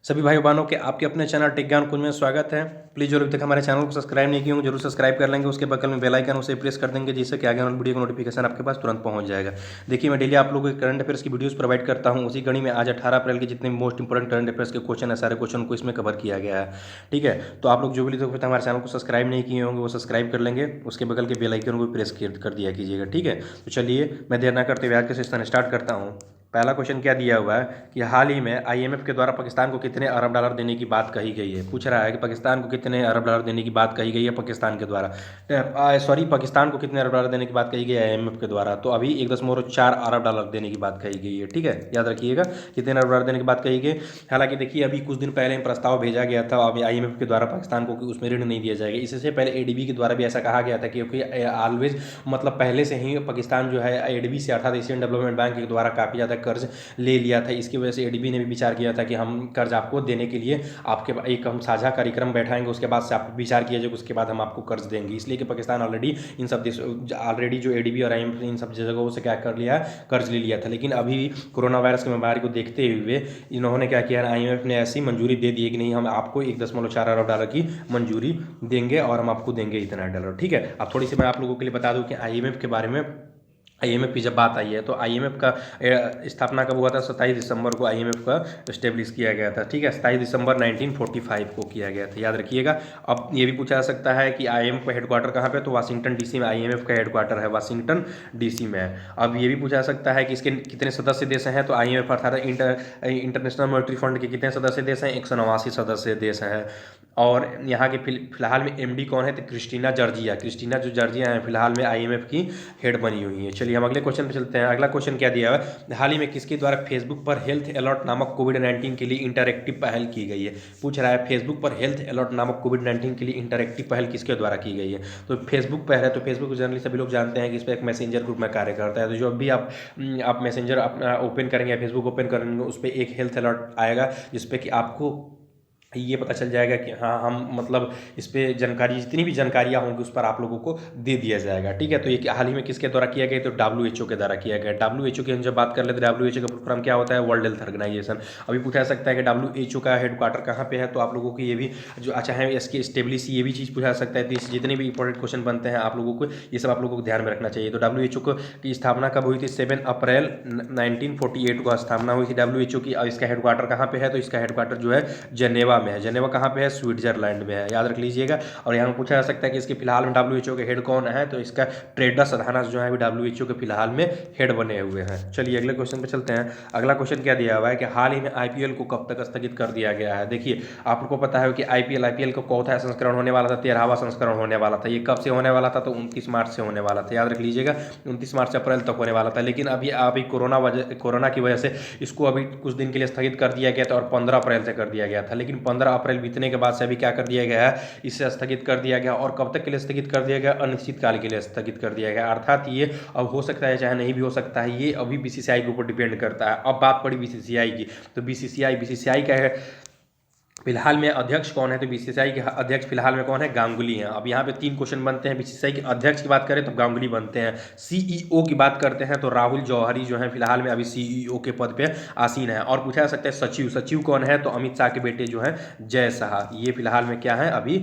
सभी भाई बहनों के आपके अपने चैनल टेक ज्ञान कुंज में स्वागत है। प्लीज़ जो अभी तक हमारे चैनल को सब्सक्राइब नहीं किए होंगे जरूर सब्सक्राइब कर लेंगे। उसके बगल में बेल आइकन उसे प्रेस कर देंगे जिससे कि आगे वाली वीडियो का नोटिफिकेशन आपके पास तुरंत पहुंच जाएगा। देखिए, मैं डेली आप लोगों को करंट अफेयर्स की वीडियोस प्रोवाइड करता हूं। उसी कड़ी में आज 18 अप्रैल के जितने मोस्ट इंपोर्टेंट करंट अफेयर्स के क्वेश्चन है, सारे क्वेश्चन को इसमें कवर किया गया है। ठीक है, तो आप लोग जो भी लोग हमारे चैनल को सब्सक्राइब नहीं किए होंगे वो सब्सक्राइब कर लेंगे। उसके बगल के बेल आइकन को प्रेस कर दिया कीजिएगा। ठीक है, तो चलिए मैं देर ना करते हुए आज का सेशन स्टार्ट करता हूँ। पहला क्वेश्चन क्या दिया हुआ है कि हाल ही में आईएमएफ के द्वारा पाकिस्तान को कितने अरब डॉलर देने की बात कही गई है। पूछ रहा है कि पाकिस्तान को कितने अरब डॉलर देने की बात कही गई है पाकिस्तान के द्वारा। सॉरी, पाकिस्तान को कितने अरब डॉलर देने की बात कही गई है आईएमएफ के द्वारा। तो अभी 1.4 अरब डॉलर देने की बात कही गई है। ठीक है, याद रखिएगा कितने अरब डॉलर देने की बात कही गई। हालांकि देखिए, अभी कुछ दिन पहले प्रस्ताव भेजा गया था अभी आईएमएफ के द्वारा पाकिस्तान को कि उसमें ऋण नहीं दिया जाएगा। इससे पहले एडीबी के द्वारा भी ऐसा कहा गया था क्योंकि ऑलवेज मतलब पहले से ही पाकिस्तान जो है एडीबी से अर्थात एशियन डेवलपमेंट बैंक के द्वारा काफ़ी ज़्यादा कर्ज ले लिया था। इसकी वजह से एडीबी ने भी विचार किया था कि हम कर्ज आपको देने के लिए आपके एक हम साझा कार्यक्रम बैठाएंगे, उसके बाद से आप विचार किया जाएगा, उसके बाद हम आपको कर्ज देंगे। इसलिए कि पाकिस्तान ऑलरेडी इन सब देश ऑलरेडी जो एडीबी और आईएमएफ इन सब जगहों से क्या कर लिया, कर्ज ले लिया था। लेकिन अभी कोरोना वायरस की बीमारी को देखते हुए इन्होंने क्या किया, आईएमएफ ने ऐसी मंजूरी दे दी है कि नहीं, हम आपको 1.4 अरब डॉलर की मंजूरी देंगे और हम आपको देंगे इतना डॉलर। ठीक है, अब थोड़ी सी मैं आप लोगों के लिए बता दूं कि आईएमएफ के बारे में। आईएमएफ की जब बात आई है तो आईएमएफ का स्थापना कब हुआ था, 27 दिसंबर को आईएमएफ का स्टेब्लिश किया गया था। ठीक है, 27 दिसंबर 1945 को किया गया था, याद रखिएगा। अब ये भी पूछा जा सकता है कि आईएमएफ का हेडक्वार्टर कहाँ पे, तो वाशिंगटन डीसी में आईएमएफ का हेडक्वार्टर है, वाशिंगटन डीसी में है। अब ये भी पूछा जा सकता है कि इसके कितने सदस्य देश हैं, तो आईएमएफ अर्थात इंटरनेशनल मॉनेटरी फंड के कितने सदस्य देश हैं, 189 सदस्य देश हैं। और यहाँ के फिलहाल में एमडी कौन है, तो क्रिस्टीना जॉर्जिया हैं फिलहाल में आईएमएफ की हेड बनी हुई है। चलिए हम अगले क्वेश्चन पे चलते हैं। अगला क्वेश्चन क्या दिया है, हाल ही में किसके द्वारा फेसबुक पर हेल्थ अलर्ट नामक कोविड-19 के लिए इंटरैक्टिव पहल की गई है। पूछ रहा है फेसबुक पर हेल्थ अलर्ट नामक कोविड-19 के लिए इंटरैक्टिव पहल किसके द्वारा की गई है। तो फेसबुक पर है, तो फेसबुक जनरली सभी लोग जानते हैं कि इस पर एक मैसेंजर ग्रुप में कार्य करता है। तो जो भी आप मैसेंजर अपना ओपन करेंगे, फेसबुक ओपन करेंगे, उस पर एक हेल्थ अलर्ट आएगा जिसपे कि आपको ये पता चल जाएगा कि हाँ हम मतलब इस पर जानकारी, जितनी भी जानकारियाँ होंगी उस पर आप लोगों को दे दिया जाएगा। ठीक है, तो ये हाल ही में किसके द्वारा किया गया, तो WHO के द्वारा किया गया। WHO की हम जब बात कर लेते हैं, WHO का प्रोग्राम क्या होता है, वर्ल्ड हेल्थ ऑर्गेनाइजेशन। अभी पूछा जा सकता है कि WHO का हेडक्वार्टर कहाँ पे है, तो आप लोगों को ये भी जो अच्छा है इसकी स्टेब्लिश, ये भी चीज़ पूछा जा सकता है। तो जितने भी इंपॉर्टेंट क्वेश्चन बनते हैं आप लोगों को ये सब आप लोगों को ध्यान में रखना चाहिए। तो WHO की स्थापना कब हुई थी, 7 अप्रैल 1948 को स्थापना हुई थी WHO की। और इसका हेडक्वार्टर कहाँ पे है, तो इसका हेडक्वार्टर जो है जेनेवा में है। जेनेवा कहाँ पे है, स्विट्जरलैंड में है, याद रख लीजिएगा। और यहाँ पूछा जा सकता है कि इसके फिलहाल में WHO के हेड कौन है, तो इसका टेड्रस अधानस जो है WHO के फिलहाल में हेड बने हुए हैं। चलिए अगले क्वेश्चन पे चलते हैं। अगला क्वेश्चन क्या दिया हुआ है कि हाल ही में आईपीएल को कब तक स्थगित कर दिया गया है। देखिए, आपको पता है कि आईपीएल का चौथा संस्करण होने वाला था, 13वां संस्करण होने वाला था। ये कब से होने वाला था, तो 29 मार्च से होने वाला था, याद रख लीजिएगा। 29 मार्च अप्रैल तक होने वाला था। लेकिन अभी कोरोना की वजह से इसको अभी कुछ दिन के लिए स्थगित कर दिया गया था और 15 अप्रैल से कर दिया गया था। लेकिन 15 अप्रैल बीतने के बाद से अभी क्या कर दिया गया है, इसे स्थगित कर दिया गया। और कब तक के लिए स्थगित कर दिया गया, अनिश्चित काल के लिए स्थगित कर दिया गया। अर्थात ये अब हो सकता है चाहे नहीं भी हो सकता है, ये अभी बीसीसीआई के ऊपर डिपेंड करता है। अब बात पड़ी बीसीसीआई की, तो बीसीसीआई का है फिलहाल में अध्यक्ष कौन है, तो बीसीसीआई के अध्यक्ष फिलहाल में कौन है, गांगुली हैं। अब यहाँ पे 3 क्वेश्चन बनते हैं। बीसीसीआई के अध्यक्ष की बात करें तो गांगुली बनते हैं। सीईओ की बात करते हैं तो राहुल जौहरी जो है फिलहाल में अभी सीईओ के पद पे आसीन है। और पूछा जा सकता है सचिव कौन है, तो अमित शाह के बेटे जो हैं जय शाह, ये फिलहाल में क्या है अभी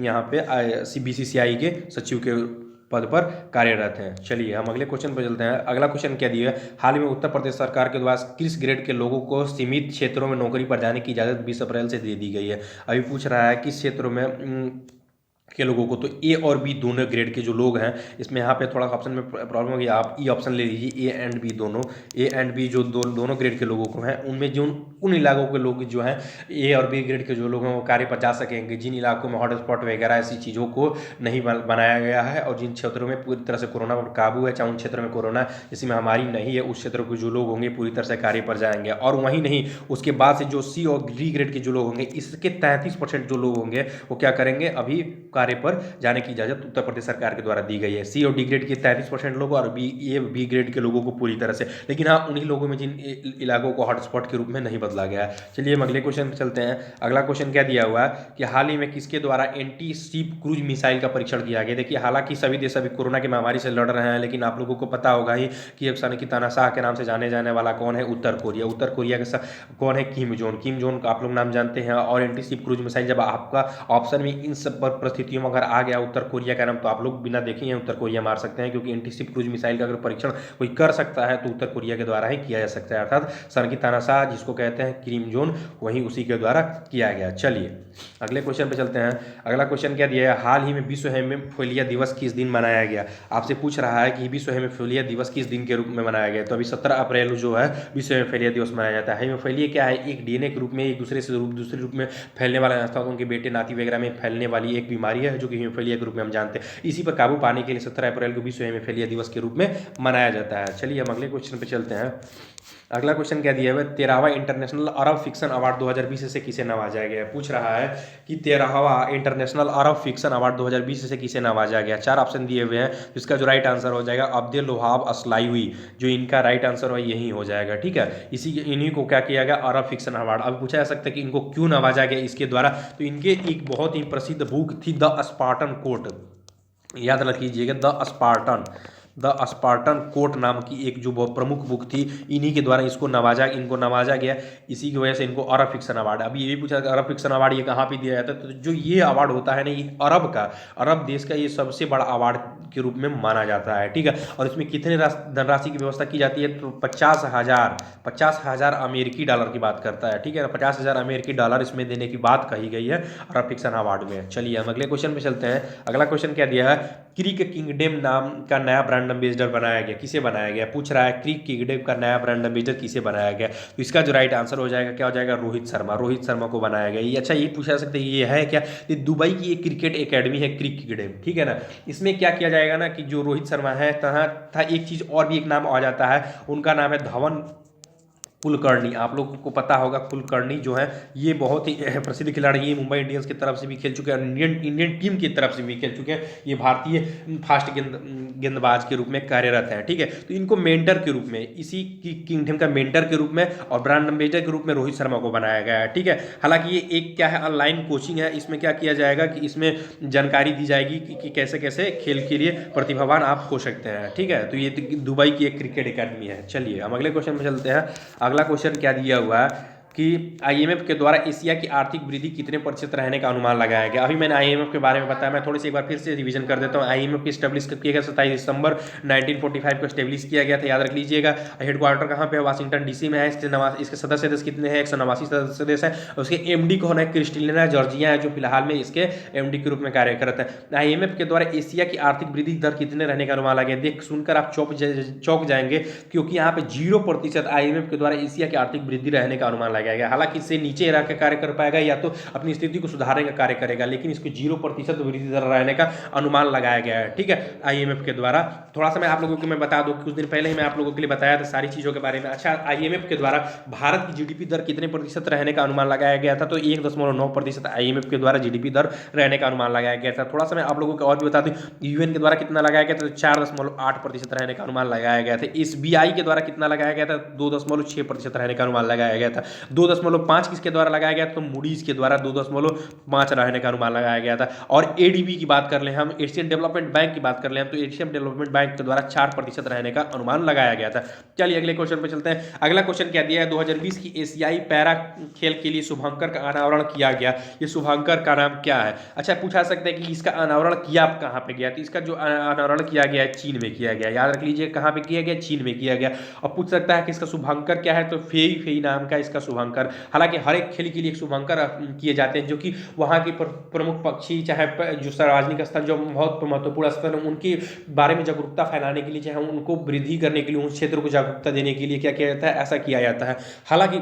यहाँ पे बीसीसीआई के सचिव के पद पर कार्यरत हैं। चलिए हम अगले क्वेश्चन पर चलते हैं। अगला क्वेश्चन क्या दिया है, हाल में उत्तर प्रदेश सरकार के द्वारा किस ग्रेड के लोगों को सीमित क्षेत्रों में नौकरी पर जाने की इजाज़त 20 अप्रैल से दे दी गई है। अभी पूछ रहा है किस क्षेत्रों में के लोगों को, तो ए और बी दोनों ग्रेड के जो लोग हैं, इसमें यहाँ पे थोड़ा ऑप्शन में प्रॉब्लम होगी, आप ई ऑप्शन ले लीजिए। ए एंड बी जो दोनों ग्रेड के लोगों को हैं, उनमें जो उन इलाकों के लोग जो हैं ए और बी ग्रेड के जो लोग हैं वो कार्य पर जा सकेंगे जिन इलाकों में हॉटस्पॉट वगैरह ऐसी चीज़ों को नहीं बनाया गया है और जिन क्षेत्रों में पूरी तरह से कोरोना पर काबू है, चाहे उन क्षेत्रों में कोरोना जैसी महामारी नहीं है, उस क्षेत्र के जो लोग होंगे पूरी तरह से कार्य पर जाएंगे। और वहीं नहीं, उसके बाद से जो सी और डी ग्रेड के जो लोग होंगे, इसके 33% जो लोग होंगे वो क्या करेंगे, अभी पारे पर जाने की इजाज़त उत्तर प्रदेश सरकार के द्वारा दी गई है। सी और डी ग्रेड के 33% लोगों और बी ग्रेड के लोगों को पूरी तरह से, लेकिन हाँ उन्हीं लोगों में जिन इलाकों को हॉटस्पॉट के रूप में नहीं बदला गया है। चलिए हम अगले क्वेश्चन पर चलते हैं। अगला क्वेश्चन क्या दिया हुआ है कि हाल ही में किसके द्वारा एंटी शिप क्रूज मिसाइल का परीक्षण किया गया। देखिए हालांकि सभी देश अभी कोरोना की महामारी से लड़ रहे हैं, लेकिन आप लोगों को पता होगा ही कि एक सन की तानाशाह के नाम से जाने जाने वाला कौन है, उत्तर कोरिया। उत्तर कोरिया के कौन है, किम जोन का आप लोग नाम जानते हैं। और एंटी शिप क्रूज मिसाइल जब आपका ऑप्शन में इन सब परिस्थितियों में अगर आ गया उत्तर कोरिया का नाम, तो आप लोग बिना देखे ही उत्तर कोरिया मार सकते हैं, क्योंकि एंटी शिप क्रूज मिसाइल का अगर परीक्षण कोई कर सकता है तो उत्तर कोरिया के द्वारा ही किया जा सकता है। अर्थात सन की तानाशाह जिसको कहते हैं किम जोन, वही उसी के द्वारा किया गया। चलिए अगले क्वेश्चन पे चलते हैं। अगला क्वेश्चन क्या दिया है, हाल ही में विश्व हेमोफीलिया दिवस किस दिन मनाया गया। आपसे पूछ रहा है कि विश्व हेमोफीलिया दिवस किस दिन के रूप में मनाया गया। तो अभी 17 अप्रैल जो है विश्व हेमोफीलिया दिवस मनाया जाता है। हेमोफीलिया क्या है, एक डीएनए के रूप में एक दूसरे से दूसरे रूप में फैलने वाला, अर्थात उनके बेटे नाती वगैरह में फैलने वाली एक बीमारी है जो कि हेमोफीलिया के रूप में हम जानते हैं। इसी पर काबू पाने के लिए 17 अप्रैल को विश्व हेमोफीलिया दिवस के रूप में मनाया जाता है। चलिए हम अगले क्वेश्चन पर चलते हैं। अगला क्वेश्चन क्या दिया है, 13वां इंटरनेशनल अरब फिक्शन अवार्ड 2020 से किसे नवाजा गया। पूछ रहा है कि 13वां इंटरनेशनल अरब फिक्शन अवार्ड 2020 से किसे नवाजा गया। 4 ऑप्शन दिए हुए हैं, जिसका जो राइट आंसर हो जाएगा अब्दुल वहाब अस्लाइवी, जो इनका राइट आंसर है यही हो जाएगा। ठीक है, इन्हीं को क्या किया गया, अरब फिक्शन अवार्ड। अब पूछा जा सकता है कि इनको क्यों नवाजा गया इसके द्वारा, तो इनके एक बहुत ही प्रसिद्ध बुक थी द स्पार्टन कोड, याद रखिएगा द स्पार्टन कोट नाम की एक जो बहुत प्रमुख बुक थी, इन्हीं के द्वारा इनको नवाजा गया। इसी की वजह से इनको अरब फिक्शन अवार्ड। अभी ये भी पूछा अरब फिक्शन अवार्ड ये कहाँ पे दिया जाता है, तो जो ये अवार्ड होता है ना, ये अरब देश का ये सबसे बड़ा अवार्ड के रूप में माना जाता है। ठीक है, और इसमें कितने धनराशि की व्यवस्था की जाती है, तो 50,000 अमेरिकी डॉलर की बात करता है। ठीक है ना, 50,000 अमेरिकी डॉलर इसमें देने की बात कही गई है अरब फिक्शन अवार्ड में। चलिए हम अगले क्वेश्चन पे चलते हैं। अगला क्वेश्चन क्या दिया है, क्रिक किंगडम नाम का नया ब्रांड एम्बेसडर बनाया गया, किसे बनाया गया। पूछ रहा है क्रिक किंगडम का नया ब्रांड एम्बेसडर किसे बनाया गया, तो इसका जो राइट आंसर हो जाएगा क्या हो जाएगा, रोहित शर्मा को बनाया गया। ये अच्छा ये पूछा सकते हैं, ये है क्या, ये दुबई की एक क्रिकेट एकेडमी है क्रिक किंगडम। ठीक है ना, इसमें क्या किया जाएगा ना कि जो रोहित शर्मा है था एक चीज और भी एक नाम आ जाता है, उनका नाम है धवन कुलकर्णी। आप लोगों को पता होगा कुलकर्णी जो है ये बहुत ही प्रसिद्ध खिलाड़ी, ये मुंबई इंडियंस की तरफ से भी खेल चुके हैं, इंडियन टीम की तरफ से भी खेल चुके हैं। ये भारतीय फास्ट गेंदबाज के रूप में कार्यरत है। ठीक है, तो इनको मेंटर के रूप में, इसी की किंगडम का मेंटर के रूप में और ब्रांड एम्बेसडर के रूप में रोहित शर्मा को बनाया गया है। ठीक है, हालांकि ये एक क्या है, ऑनलाइन कोचिंग है। इसमें क्या किया जाएगा कि इसमें जानकारी दी जाएगी कि कैसे कैसे खेल के लिए प्रतिभावान आप हो सकते हैं। ठीक है, तो ये दुबई की एक क्रिकेट अकेडमी है। चलिए हम अगले क्वेश्चन में चलते हैं। अगला क्वेश्चन क्या दिया हुआ है कि आईएमएफ के द्वारा एशिया की आर्थिक वृद्धि कितने प्रतिशत रहने का अनुमान लगाया गया। अभी मैंने आईएमएफ के बारे में बताया, मैं थोड़ी सी एक बार फिर से रिवीजन कर देता हूँ। आईएमएफ की स्टैब्लिश किया गया 27 दिसंबर 1945 को स्टैब्लिश किया गया था, याद रख लीजिएगा। हेडक्वार्टर कहाँ पे है, वाशिंगटन डीसी में है। इसके सदस्य देश कितने हैं, 189 सदस्य देश है। उसके एमडी कौन है, क्रिस्टलिना जॉर्जिया है, जो फिलहाल में इसके एमडी के रूप में कार्यरत है। आईएमएफ के द्वारा एशिया की आर्थिक वृद्धि दर कितने रहने का अनुमान लगाया, देख सुनकर आप चौंक जाएंगे, क्योंकि यहाँ पे 0% आईएमएफ के द्वारा एशिया की आर्थिक वृद्धि रहने का अनुमान लगाया गया। हालांकि इससे नीचे रह के कार्य कर पाएगा या तो अपनी स्थिति को सुधारने का कार्य करेगा, लेकिन इसको 0% वृद्धि दर रहने का अनुमान लगाया गया है। ठीक है, आईएमएफ के द्वारा। थोड़ा सा मैं आप लोगों को मैं बता दूं, कुछ दिन पहले ही मैं आप लोगों के लिए बताया था सारी चीजों के बारे में। अच्छा, आईएमएफ के द्वारा भारत की जीडीपी दर कितने प्रतिशत रहने का अनुमान लगाया गया था, तो 1.9% आईएमएफ के द्वारा जीडीपी दर रहने का अनुमान लगाया गया था। थोड़ा सा मैं आप लोगों को और भी बता दूं, यूएन के द्वारा कितना लगाया गया था, तो 4.8% रहने का अनुमान लगाया गया था। एसबीआई के द्वारा कितना लगाया गया था, 2.6% रहने का अनुमान लगाया गया था। 2.5 किसके द्वारा लगाया गया, तो मूडीज के द्वारा 2.5 रहने का अनुमान लगाया गया था। और एडीबी की बात कर ले हम, एशियन डेवलपमेंट बैंक की बात कर ले हम, तो एशियन डेवलपमेंट बैंक के द्वारा 4% रहने का अनुमान लगाया गया था। चलिए अगले क्वेश्चन पे चलते हैं। अगला क्वेश्चन क्या दिया है, 2020 की एशियाई पैरा खेल के लिए शुभंकर का अनावरण किया गया। ये शुभंकर का नाम क्या है। अच्छा, पूछा सकते हैं कि इसका अनावरण किया कहाँ पे गया, तो इसका जो अनावरण किया गया है चीन में किया गया। याद रख लीजिए कहाँ पे किया गया, चीन में किया गया। और पूछ सकता है कि इसका शुभंकर क्या है, तो फेई नाम का इसका शुभंकर। हालांकि हर एक खेल के लिए एक शुभंकर किए जाते हैं, जो कि वहाँ के प्रमुख पक्षी, चाहे जो सार्वजनिक स्थल, जो बहुत महत्वपूर्ण स्थल, उनके बारे में जागरूकता फैलाने के लिए, चाहे उनको वृद्धि करने के लिए, उस क्षेत्र को जागरूकता देने के लिए क्या किया जाता है, ऐसा किया जाता है। हालांकि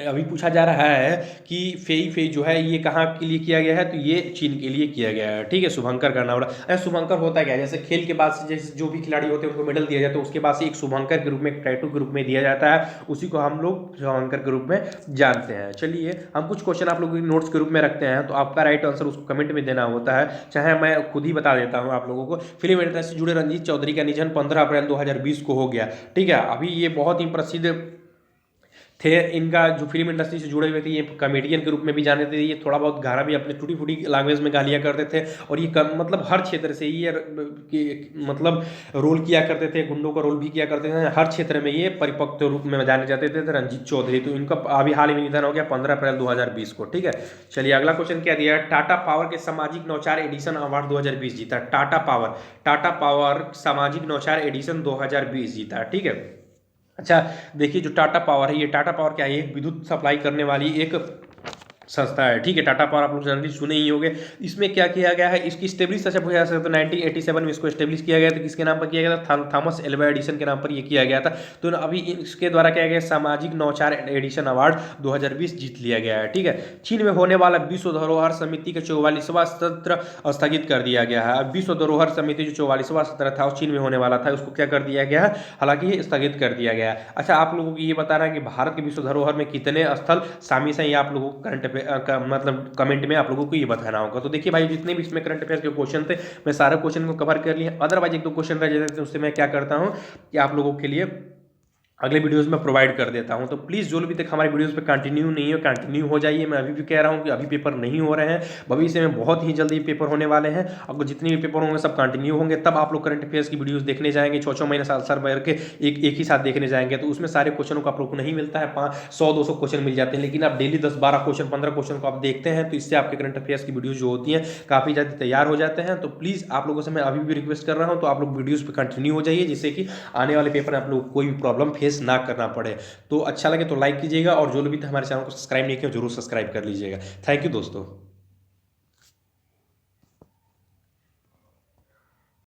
अभी पूछा जा रहा है कि फेई जो है ये कहाँ के लिए किया गया है, तो ये चीन के लिए किया गया है। ठीक है, शुभंकर का नाम रहा। अरे शुभंकर होता क्या है, जैसे खेल के बाद से जैसे जो भी खिलाड़ी होते हैं उनको मेडल दिया जाता है, उसके बाद से एक शुभंकर के रूप में, एक टैटू के रूप में दिया जाता है, उसी को हम लोग शुभंकर के रूप में जानते हैं। चलिए हम कुछ क्वेश्चन आप लोगों के नोट्स के रूप में रखते हैं, तो आपका राइट आंसर उसको कमेंट में देना होता है, चाहे मैं खुद ही बता देता हूँ आप लोगों को। फिल्म इंडस्ट्री से जुड़े रंजीत चौधरी का निधन 15 अप्रैल 2020 को हो गया। ठीक है, अभी ये बहुत ही प्रसिद्ध थे, इनका जो फिल्म इंडस्ट्री से जुड़े हुए थे, ये कॉमेडियन के रूप में भी जाने थे, ये थोड़ा बहुत गाना भी अपने टूटी फूटी लैंग्वेज में गा लिया करते थे, और ये मतलब हर क्षेत्र से ये मतलब रोल किया करते थे, गुंडों का रोल भी किया करते थे, हर क्षेत्र में ये परिपक्व रूप में जाने जाते थे रंजीत चौधरी। तो इनका अभी हाल ही में निधन हो गया 15 अप्रैल 2020 को। ठीक है, चलिए अगला क्वेश्चन क्या दिया है, टाटा पावर के सामाजिक नौचार एडिशन अवार्ड 2020 जीता। टाटा पावर सामाजिक नौचार एडिशन 2020 जीता। ठीक है, अच्छा देखिए, जो टाटा पावर है, ये टाटा पावर क्या है, एक विद्युत सप्लाई करने वाली एक संस्था है। ठीक है, टाटा पावर आप लोग जनरली सुने ही होंगे। इसमें क्या किया गया है, इसकी स्टेब्लिश अच्छा पूछा जा सकता है, 1987 में इसको स्टेब्लिश किया गया था। किसके नाम पर किया गया था, थॉमस एल्वा एडिसन के नाम पर ये किया गया था। तो अभी इसके द्वारा क्या गया, सामाजिक नौचार एडिशन अवार्ड 2020 जीत लिया गया है। ठीक है, चीन में होने वाला विश्व धरोहर समिति का 44वां सत्र स्थगित कर दिया गया है। अब विश्व धरोहर समिति जो 44वां सत्र था, वो चीन में होने वाला था, उसको क्या कर दिया गया है, हालांकि ये स्थगित कर दिया गया है। अच्छा, आप लोगों को ये बता रहा है कि भारत के विश्व धरोहर में कितने स्थल शामिल हैं, ये आप लोगों को करंट मतलब कमेंट में आप लोगों को ये बताना होगा। तो देखिए भाई, जितने भी इसमें करंट अफेयर्स के क्वेश्चन थे, मैं सारे क्वेश्चन को कवर कर लिया। अदरवाइज एक दो क्वेश्चन रह जाते हैं, उससे मैं क्या करता हूँ कि आप लोगों के लिए अगले वीडियोस में प्रोवाइड कर देता हूं। तो प्लीज़ जो भी तक हमारे वीडियोस पे कंटिन्यू नहीं हो, कंटिन्यू हो जाइए। मैं अभी भी कह रहा हूं कि अभी पेपर नहीं हो रहे हैं, भविष्य में बहुत ही जल्दी पेपर होने वाले हैं। अब जितने भी पेपर होंगे सब कंटिन्यू होंगे, तब आप लोग करंट अफेयर्स की वीडियोस देखने जाएंगे। 6-6 महीने साल भर के एक ही साथ देखने जाएंगे, तो उसमें सारे क्वेश्चनों को आप लोग को नहीं मिलता है, 100-200 क्वेश्चन मिल जाते हैं। लेकिन आप डेली 10-12 क्वेश्चन, 15 क्वेश्चन को आप देखते हैं, तो इससे आपके करंट अफेयर्स की वीडियोज जो होती हैं काफ़ी ज़्यादा तैयार हो जाते हैं। तो प्लीज़ आप लोगों से मैं अभी भी रिक्वेस्ट कर रहा हूँ, तो आप लोग वीडियोज़ पर कंटिन्यू हो जाइए, जिससे कि आने वाले पेपर में आप लोग को कोई भी प्रॉब्लम फेस ना करना पड़े। तो अच्छा लगे तो लाइक कीजिएगा, और जो लोग भी हमारे चैनल को सब्सक्राइब नहीं किया जरूर सब्सक्राइब कर लीजिएगा। थैंक यू दोस्तों।